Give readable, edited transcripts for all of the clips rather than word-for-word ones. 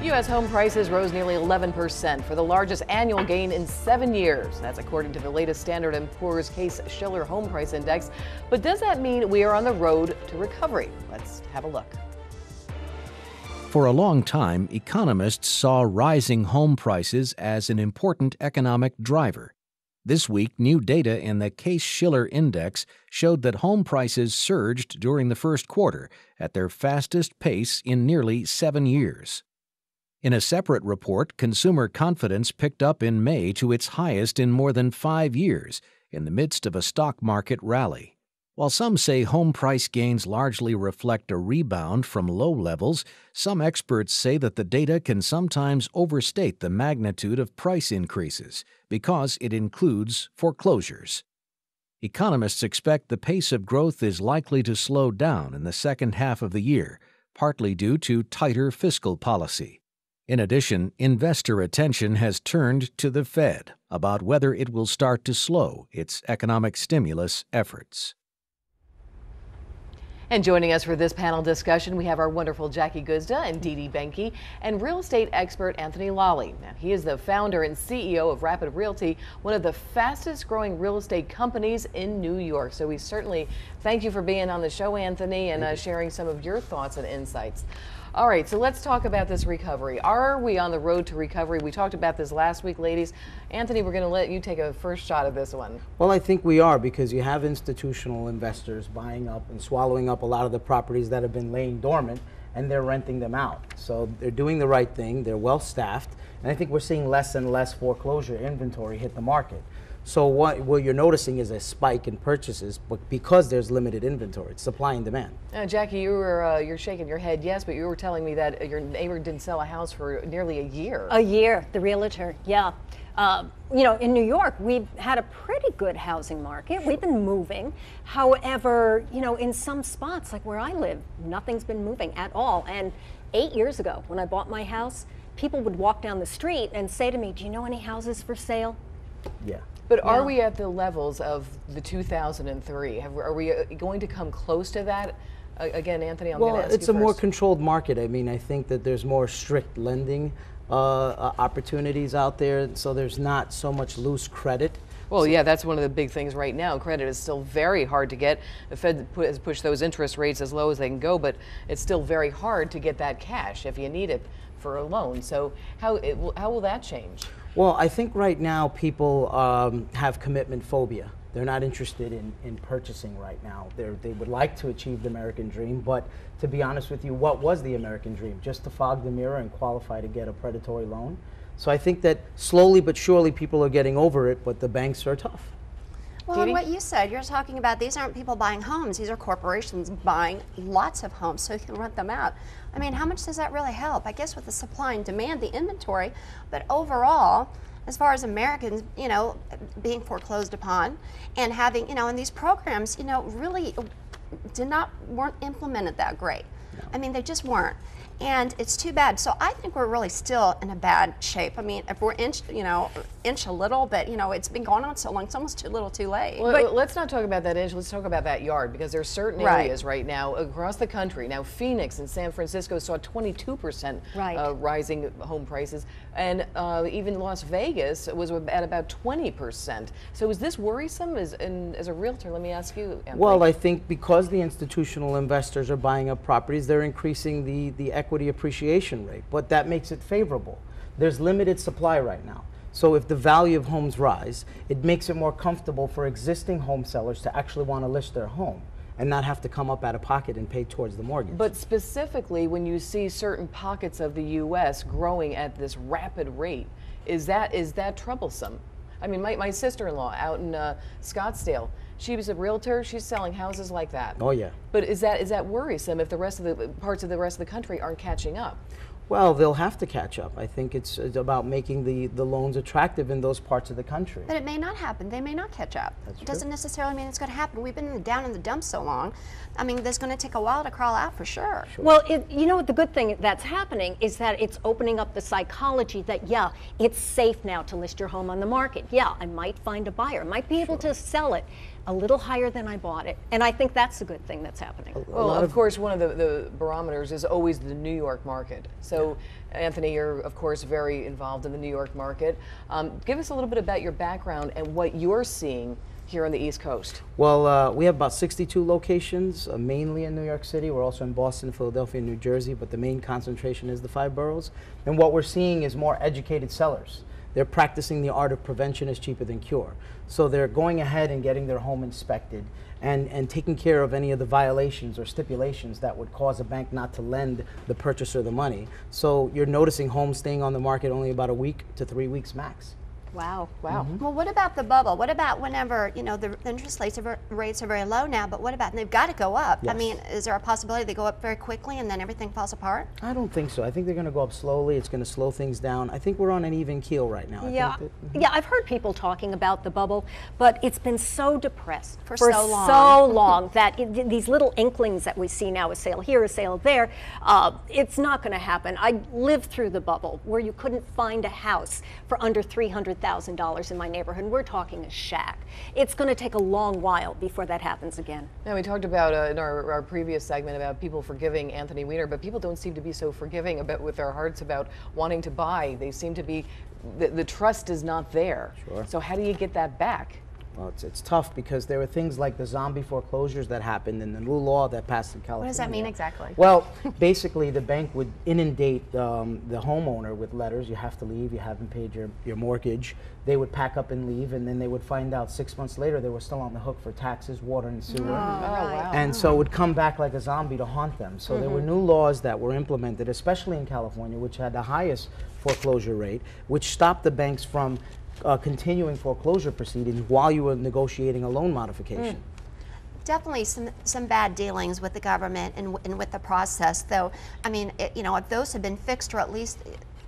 U.S. home prices rose nearly 11% for the largest annual gain in 7 years. That's according to the latest Standard & Poor's Case-Shiller Home Price Index. But does that mean we are on the road to recovery? Let's have a look. For a long time, economists saw rising home prices as an important economic driver. This week, new data in the Case-Shiller Index showed that home prices surged during the first quarter at their fastest pace in nearly 7 years. In a separate report, consumer confidence picked up in May to its highest in more than 5 years in the midst of a stock market rally. While some say home price gains largely reflect a rebound from low levels, some experts say that the data can sometimes overstate the magnitude of price increases because it includes foreclosures. Economists expect the pace of growth is likely to slow down in the second half of the year, partly due to tighter fiscal policy. In addition, investor attention has turned to the Fed about whether it will start to slow its economic stimulus efforts. And joining us for this panel discussion, we have our wonderful Jackie Guzda and Dee Dee Benke and real estate expert Anthony Lawley. Now, he is the founder and CEO of Rapid Realty, one of the fastest growing real estate companies in New York. So we certainly thank you for being on the show, Anthony, and sharing some of your thoughts and insights. All right, so let's talk about this recovery. Are we on the road to recovery? We talked about this last week, ladies. Anthony, we're going to let you take a first shot at this one. Well, I think we are, because you have institutional investors buying up and swallowing up a lot of the properties that have been laying dormant, and they're renting them out. So they're doing the right thing. They're well staffed, and I think we're seeing less and less foreclosure inventory hit the market. So what you're noticing is a spike in purchases, but because there's limited inventory, it's supply and demand. Jackie, you're shaking your head yes, but you were telling me that your neighbor didn't sell a house for nearly a year. A year, the realtor, yeah. You know, in New York, we've had a pretty good housing market. We've been moving. However, you know, in some spots, like where I live, nothing's been moving at all. And 8 years ago, when I bought my house, people would walk down the street and say to me, "Do you know any houses for sale?" Yeah. But are we at the levels of the 2003? Are we going to come close to that? Again, Anthony, I'm going to ask you it's a first. more controlled market. I mean, I think that there's more strict lending opportunities out there, so there's not so much loose credit. Well, yeah, that's one of the big things right now. Credit is still very hard to get. The Fed has pushed those interest rates as low as they can go, but it's still very hard to get that cash if you need it for a loan. So how will that change? Well, I think right now people have commitment phobia. They're not interested in purchasing right now. They would like to achieve the American dream, but to be honest with you, what was the American dream? Just to fog the mirror and qualify to get a predatory loan? So I think that slowly but surely people are getting over it, but the banks are tough. Well, and what you said, you're talking about these aren't people buying homes, these are corporations buying lots of homes so you can rent them out. I mean, how much does that really help? I guess with the supply and demand, the inventory, but overall, as far as Americans, you know, being foreclosed upon and having, you know, and these programs, you know, really weren't implemented that great. No. I mean, they just weren't. And it's too bad. So I think we're really still in a bad shape. I mean, if we're inch a little, but you know, it's been going on so long, it's almost too little too late. Well, but let's not talk about that inch, let's talk about that yard, because there's certain areas right now across the country. Now, Phoenix and San Francisco saw 22% rising home prices, and even Las Vegas was at about 20%. So is this worrisome as a realtor? Let me ask you, Anthony. Well, I think because the institutional investors are buying up properties, they're increasing the equity appreciation rate, but that makes it favorable. There's limited supply right now. So if the value of homes rise, it makes it more comfortable for existing home sellers to actually want to list their home and not have to come up out of pocket and pay towards the mortgage. But specifically, when you see certain pockets of the U.S. growing at this rapid rate, is that troublesome? I mean, my sister-in-law out in Scottsdale, she was a realtor. She's selling houses like that. Oh yeah. But is that worrisome if the rest of the parts of the rest of the country aren't catching up? Well, they'll have to catch up. I think it's about making the loans attractive in those parts of the country. But it may not happen. They may not catch up. It doesn't necessarily mean it's going to happen. We've been down in the dumps so long. I mean, there's going to take a while to crawl out for sure. Well, you know, the good thing that's happening is that it's opening up the psychology that, yeah, it's safe now to list your home on the market. Yeah, I might find a buyer. I might be able to sell it. a little higher than I bought it. And I think that's a good thing that's happening. Well, of course, one of the barometers is always the New York market. So, Anthony, you're, of course, very involved in the New York market. Give us a little bit about your background and what you're seeing here on the East Coast. Well, we have about 62 locations, mainly in New York City. We're also in Boston, Philadelphia, and New Jersey, but the main concentration is the 5 boroughs. And what we're seeing is more educated sellers. They're practicing the art of prevention is cheaper than cure. So they're going ahead and getting their home inspected and taking care of any of the violations or stipulations that would cause a bank not to lend the purchaser the money. So you're noticing homes staying on the market only about a week to 3 weeks max. Wow. Wow. Well, what about the bubble? What about whenever, you know, the interest rates are very low now, but what about, and they've got to go up. Yes. I mean, is there a possibility they go up very quickly and then everything falls apart? I don't think so. I think they're going to go up slowly. It's going to slow things down. I think we're on an even keel right now. Yeah, I think that, yeah, I've heard people talking about the bubble, but it's been so depressed For so so long that these little inklings that we see now, a sale here, a sale there, it's not going to happen. I lived through the bubble where you couldn't find a house for under $300,000 in my neighborhood. We're talking a shack. It's going to take a long while before that happens again. Now, we talked about in our previous segment about people forgiving Anthony Weiner, but people don't seem to be so forgiving about with their hearts about wanting to buy. They seem to be, the trust is not there. Sure. So how do you get that back? well, it's tough because there were things like the zombie foreclosures that happened and the new law that passed in California. What does that mean exactly? Well, basically the bank would inundate the homeowner with letters. You have to leave, you haven't paid your mortgage. They would pack up and leave, and then they would find out 6 months later they were still on the hook for taxes, water, and sewer. Oh, right. And so it would come back like a zombie to haunt them. So there were new laws that were implemented, especially in California, which had the highest foreclosure rate, which stopped the banks from continuing foreclosure proceedings while you were negotiating a loan modification. Definitely some bad dealings with the government and with the process, though. I mean, you know, if those had been fixed or at least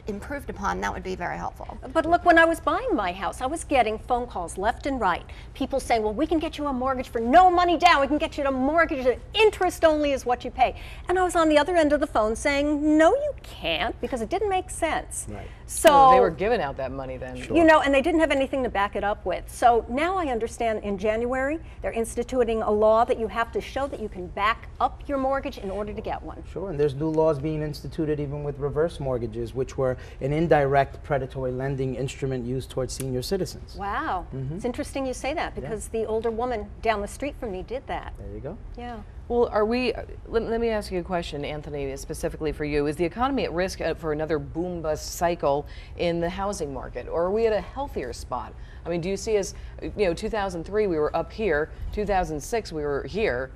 improved upon, that would be very helpful. But look, when I was buying my house, I was getting phone calls left and right. People saying, well, we can get you a mortgage for no money down. We can get you a mortgage that interest only is what you pay. And I was on the other end of the phone saying, no, you can't, because it didn't make sense. Right. So they were giving out that money then. Sure. you know, and they didn't have anything to back it up with. So now I understand in January, they're instituting a law that you have to show that you can back up your mortgage in order to get one. Sure, and there's new laws being instituted even with reverse mortgages, which were an indirect predatory lending instrument used towards senior citizens. Wow. It's interesting you say that, because the older woman down the street from me did that. There you go. Yeah. Well, are we, let me ask you a question, Anthony, specifically for you. Is the economy at risk for another boom bust cycle in the housing market, or are we at a healthier spot? I mean, do you see us, you know, 2003 we were up here, 2006 we were here,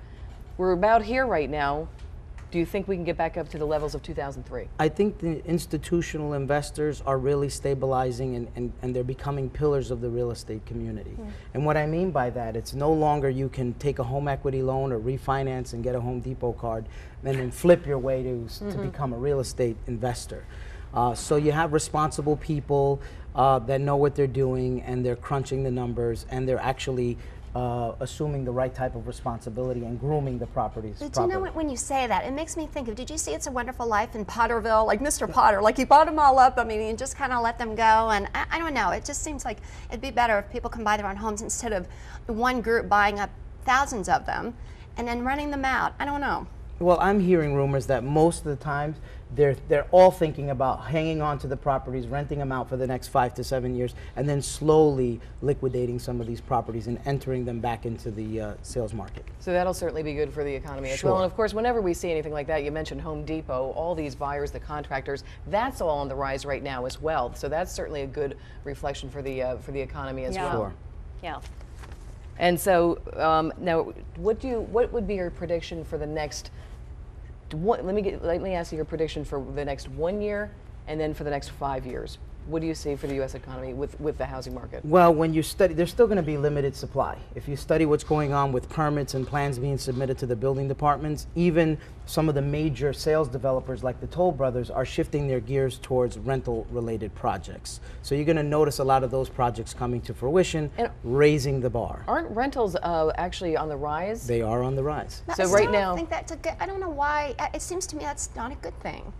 we're about here right now. Do you think we can get back up to the levels of 2003? I think the institutional investors are really stabilizing and they're becoming pillars of the real estate community. And what I mean by that, it's no longer you can take a home equity loan or refinance and get a Home Depot card and then flip your way to become a real estate investor. So you have responsible people that know what they're doing, and they're crunching the numbers, and they're actually assuming the right type of responsibility and grooming the properties But properly. you know what, when you say that, it makes me think of, did you see It's a Wonderful Life in Potterville? Like Mr. Potter, like he bought them all up, I mean, he just kind of let them go, and I don't know, it just seems like it'd be better if people can buy their own homes instead of one group buying up thousands of them and then renting them out. I don't know. Well, I'm hearing rumors that most of the times they're all thinking about hanging on to the properties, renting them out for the next 5 to 7 years, and then slowly liquidating some of these properties and entering them back into the sales market. So that'll certainly be good for the economy as Sure. well. And of course, whenever we see anything like that, you mentioned Home Depot, all these buyers, the contractors, that's all on the rise right now as well. So that's certainly a good reflection for the economy as well. Sure. Yeah. And so now, what would be your prediction for the next? Let me ask you your prediction for the next 1 year, and then for the next 5 years. What do you see for the U.S. economy with the housing market? Well, when you study, there's still going to be limited supply. If you study what's going on with permits and plans being submitted to the building departments, even some of the major sales developers like the Toll Brothers are shifting their gears towards rental-related projects. So you're going to notice a lot of those projects coming to fruition, And raising the bar. Aren't rentals actually on the rise? They are on the rise. So I right still now- don't think that's a good, I don't know why, it seems to me that's not a good thing.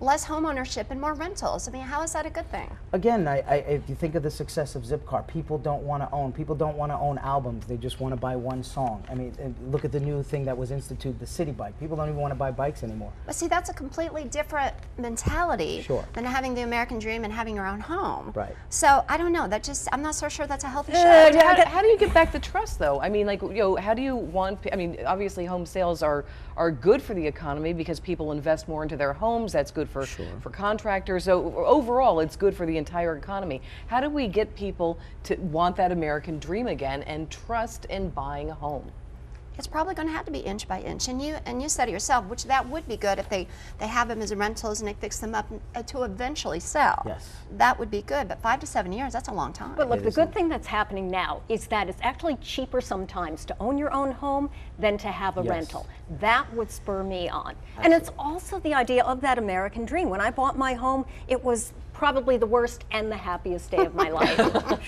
less home ownership and more rentals. I mean, how is that a good thing? Again, if you think of the success of Zipcar, people don't want to own. People don't want to own albums. They just want to buy one song. I mean, look at the new thing that was instituted, the City Bike. People don't even want to buy bikes anymore. But see, that's a completely different mentality Sure. than having the American dream and having your own home. Right. So I don't know. I'm not so sure that's a healthy shift. How do you get back the trust, though? I mean, like, how do you want? I mean, obviously, home sales are good for the economy because people invest more into their homes. That's good for contractors. So overall, it's good for the entire economy. How do we get people to want that American dream again and trust in buying a home? It's probably going to have to be inch by inch, and you said it yourself, which that would be good if they have them as rentals and they fix them up to eventually sell. Yes. That would be good, but 5 to 7 years, that's a long time. But look, the good thing that's happening now is that it's actually cheaper sometimes to own your own home than to have a rental. That would spur me on. Absolutely. And it's also the idea of that American dream. When I bought my home, it was probably the worst and the happiest day of my life.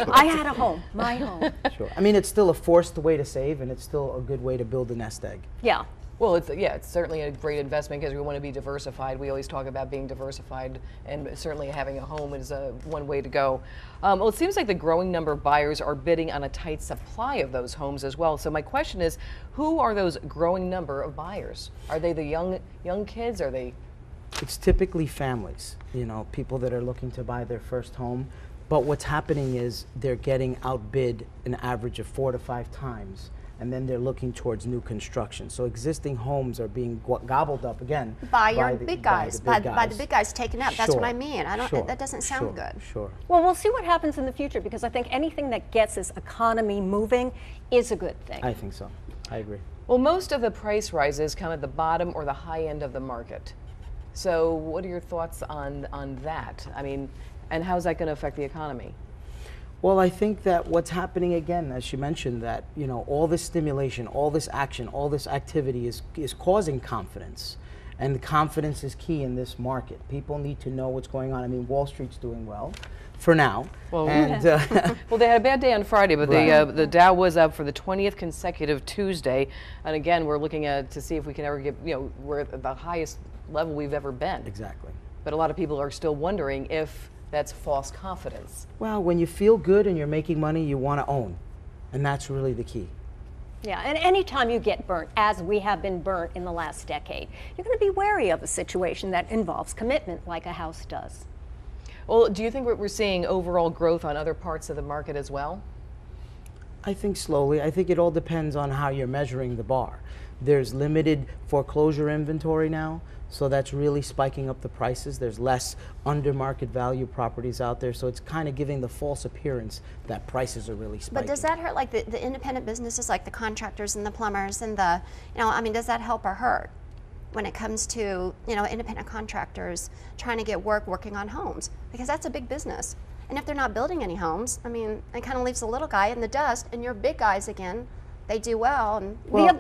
I had a home, my home. Sure. I mean, it's still a forced way to save, and it's still a good way to build a nest egg. Yeah. Well, it's certainly a great investment because we want to be diversified. We always talk about being diversified, and certainly having a home is one way to go. Well, it seems like the growing number of buyers are bidding on a tight supply of those homes as well. So my question is, who are those growing number of buyers? Are they the young kids? Are they? It's typically families, people that are looking to buy their first home. But what's happening is they're getting outbid an average of 4 to 5 times, and then they're looking towards new construction. So existing homes are being gobbled up again by the big guys, by the big guys taken up. That's what I mean. That doesn't sound good. Sure. Well, we'll see what happens in the future, because I think anything that gets this economy moving is a good thing. I think so. I agree. Well, most of the price rises come at the bottom or the high end of the market. So what are your thoughts on that? I mean, and how's that going to affect the economy? Well, I think that what's happening again, as you mentioned, that all this stimulation, all this action, all this activity is causing confidence, and confidence is key in this market. People need to know what's going on. I mean, Wall Street's doing well for now. Well, and, well, they had a bad day on Friday, but the Dow was up for the 20th consecutive Tuesday, and again, we're looking to see if we can ever get, we're at the highest level we've ever been. Exactly. But a lot of people are still wondering if that's false confidence. Well, when you feel good and you're making money, you want to own, and that's really the key. Yeah, and anytime you get burnt, as we have been burnt in the last decade, you're going to be wary of a situation that involves commitment like a house does. Well, do you think we're seeing overall growth on other parts of the market as well? I think slowly. I think it all depends on how you're measuring the bar. There's limited foreclosure inventory now, so that's really spiking up the prices. There's less under market value properties out there, so it's kind of giving the false appearance that prices are really spiking. But does that hurt, like the independent businesses, like the contractors and the plumbers and the, I mean, does that help or hurt when it comes to, independent contractors trying to get working on homes? Because that's a big business. And if they're not building any homes, I mean, it kind of leaves the little guy in the dust, and your big guys again, they do well. And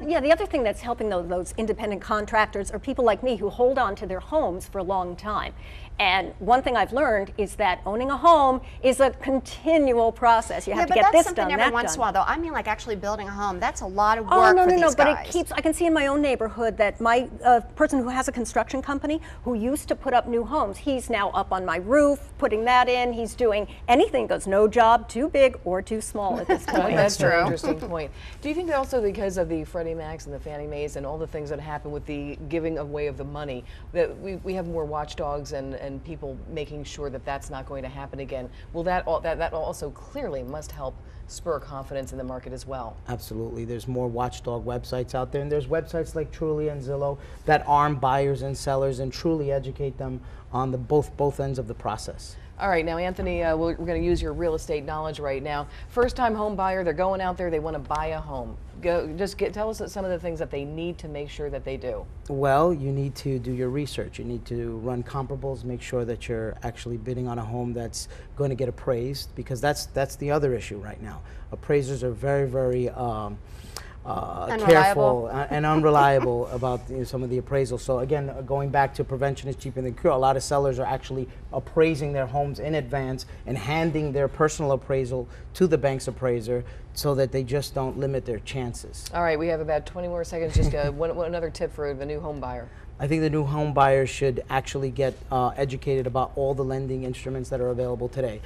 the other thing that's helping those independent contractors are people like me who hold on to their homes for a long time. And one thing I've learned is that owning a home is a continual process. You have to get this done, that done. Every once in a while, though. I mean, like actually building a home. That's a lot of work for these guys. But it keeps. I can see in my own neighborhood that my person who has a construction company who used to put up new homes, he's now up on my roof putting that in. He's doing anything goes. No job too big or too small at this point. That's true. An interesting point. Do you think that also because of the Freddie Macs and the Fannie Maes and all the things that happen with the giving away of the money, that we have more watchdogs and people making sure that that's not going to happen again? Will that also clearly must help spur confidence in the market as well? Absolutely. There's more watchdog websites out there, and there's websites like Trulia and Zillow that arm buyers and sellers and truly educate them on the both ends of the process. All right, now Anthony, we're going to use your real estate knowledge right now. First-time home buyer, they're going out there, they want to buy a home. Tell us some of the things that they need to make sure that they do. Well, you need to do your research. You need to run comparables, make sure that you're actually bidding on a home that's going to get appraised, because that's the other issue right now. Appraisers are very, very careful and unreliable about some of the appraisals. So again, going back to prevention is cheaper than cure, a lot of sellers are actually appraising their homes in advance and handing their personal appraisal to the bank's appraiser so that they just don't limit their chances. All right, we have about 20 more seconds. Just another tip for the new home buyer. I think the new home buyers should actually get educated about all the lending instruments that are available today.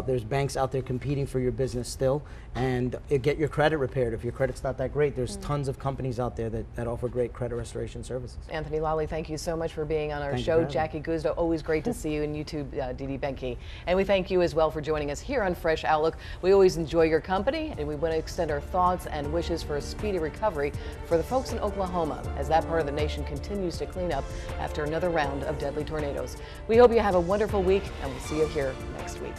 There's banks out there competing for your business still, and get your credit repaired. If your credit's not that great, there's tons of companies out there that offer great credit restoration services. Anthony Lawley, thank you so much for being on our show. Jackie Guzda, always great to see you, and you too, Dee Benke. And we thank you as well for joining us here on Fresh Outlook. We always enjoy your company, and we want to extend our thoughts and wishes for a speedy recovery for the folks in Oklahoma as that part of the nation continues to clean up after another round of deadly tornadoes. We hope you have a wonderful week, and we'll see you here next week.